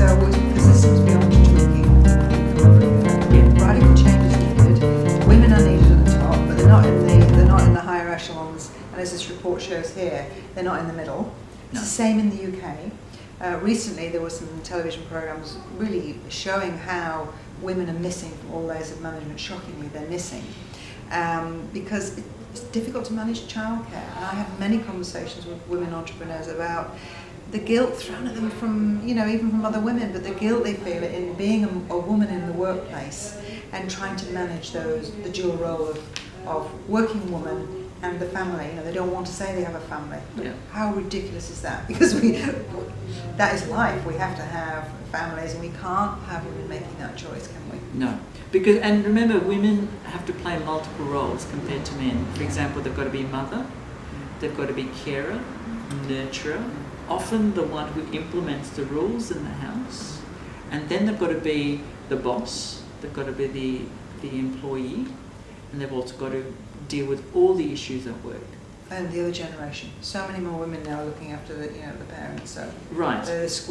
So the system's beyond tweaking. Radical change is needed. Women are needed at the top, but they're not in the higher echelons. And as this report shows here, they're not in the middle. It's the same in the UK. Recently, there were some television programs really showing how women are missing from all layers of management. Shockingly, they're missing because it's difficult to manage childcare. And I have many conversations with women entrepreneurs about the guilt thrown at them from, even from other women, but the guilt they feel in being a woman in the workplace and trying to manage the dual role of working woman and the family. They don't want to say they have a family. Yeah. How ridiculous is that? Because that is life. We have to have families, and we can't have women making that choice, can we? No. And remember, women have to play multiple roles compared to men. For example, they've got to be mother, they've got to be carer, nurturer, often the one who implements the rules in the house, and then they've got to be the boss, they've got to be the employee, and they've also got to deal with all the issues at work. And the other generation. So many more women now looking after the parents. So right. There's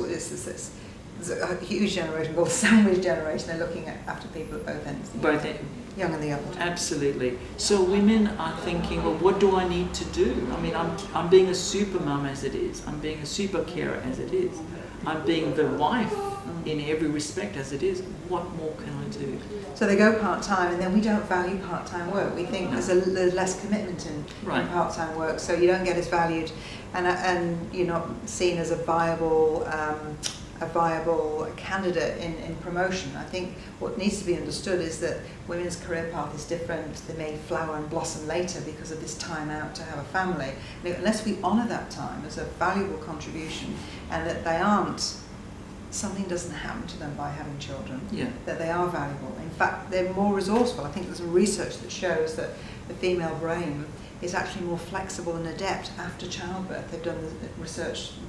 a huge generation called the sandwich generation. They're looking after people at both ends. Both ends. Young and the old. Absolutely. So women are thinking, well, what do I need to do? I mean, I'm being a super mum as it is. I'm being a super carer as it is. I'm being the wife in every respect as it is. What more can I do? So they go part-time, and then we don't value part-time work. We think there's less commitment in part-time work, so you don't get as valued, and you're not seen as a viable candidate in promotion. I think what needs to be understood is that women's career path is different. They may flower and blossom later because of this time out to have a family. Unless we honour that time as a valuable contribution, and that they aren't, something doesn't happen to them by having children, that they are valuable. In fact, they're more resourceful. I think there's some research that shows that the female brain is actually more flexible and adept after childbirth. They've done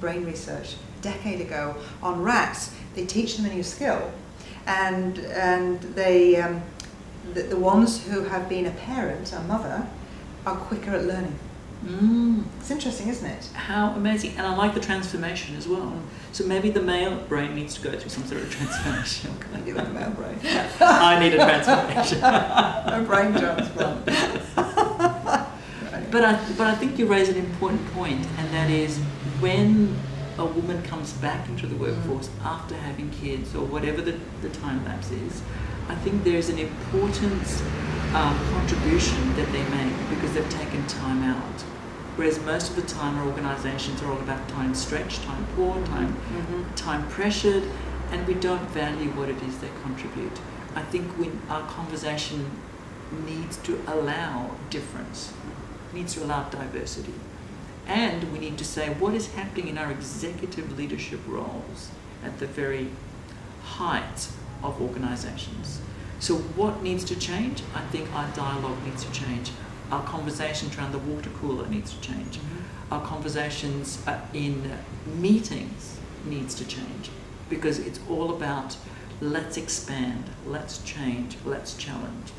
brain research a decade ago on rats. They teach them a new skill, and they the ones who have been a parent, a mother, are quicker at learning. It's interesting, isn't it? How amazing. And I like the transformation as well. So maybe the male brain needs to go through some sort of transformation. You have a male brain. I need a transformation. A brain transplant. But I think you raise an important point, and that is when a woman comes back into the workforce after having kids or whatever the time lapse is, I think there's an important contribution that they make because they've taken time out. Whereas most of the time our organisations are all about time stretched, time poor, time pressured, and we don't value what it is they contribute. I think our conversation needs to allow difference, needs to allow diversity. And we need to say what is happening in our executive leadership roles at the very height of organisations. So what needs to change? I think our dialogue needs to change. Our conversations around the water cooler needs to change. Our conversations in meetings needs to change, because it's all about let's expand, let's change, let's challenge.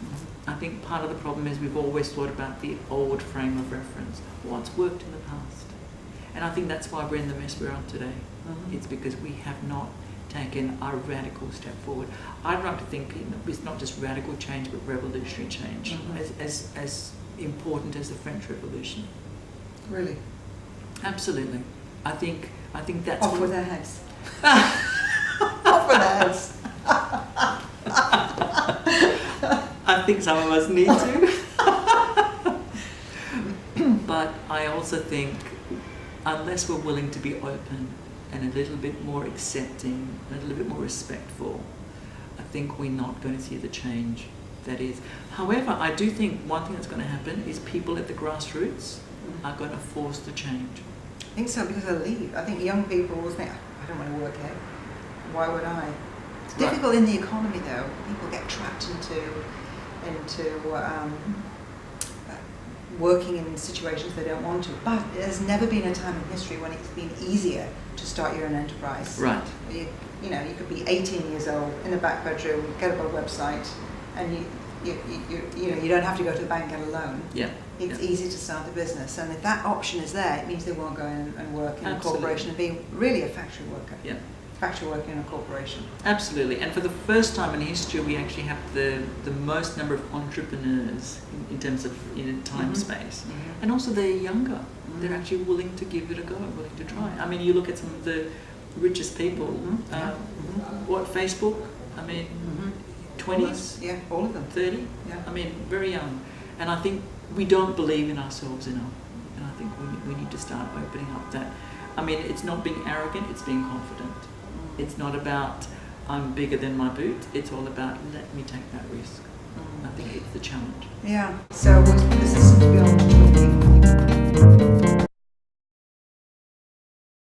I think part of the problem is we've always thought about the old frame of reference, what's worked in the past. And I think that's why we're in the mess we're in today. It's because we have not taken a radical step forward. I'd like to think it's not just radical change, but revolutionary change, as important as the French Revolution. Really? Absolutely. I think that's off with their heads. Off with their heads. I think some of us need to. But I also think unless we're willing to be open and a little bit more accepting, a little bit more respectful, I think we're not going to see the change that is. However, I do think one thing that's going to happen is people at the grassroots are going to force the change. I think so, because they'll leave. I think young people will think, I don't want to work here. Why would I? It's difficult in the economy, though. People get trapped into working in situations they don't want to. But there's never been a time in history when it's been easier to start your own enterprise. Right. You could be 18 years old in a back bedroom, get up a website, and you don't have to go to the bank and get a loan. Yeah. It's easy to start a business, and if that option is there, it means they won't go in and work in a corporation and be really a factory worker. Yeah. fact you're working in a corporation. Absolutely, and for the first time in history, we actually have the most number of entrepreneurs in terms of time space, and also they're younger. They're actually willing to give it a go, willing to try. I mean, you look at some of the richest people. What, Facebook? I mean, 20s? Yeah, all of them. 30? Yeah. I mean, very young. And I think we don't believe in ourselves enough. And I think we need to start opening up that. I mean, it's not being arrogant, it's being confident. It's not about, I'm bigger than my boot. It's all about, let me take that risk. I think it's the challenge. Yeah. So this is to be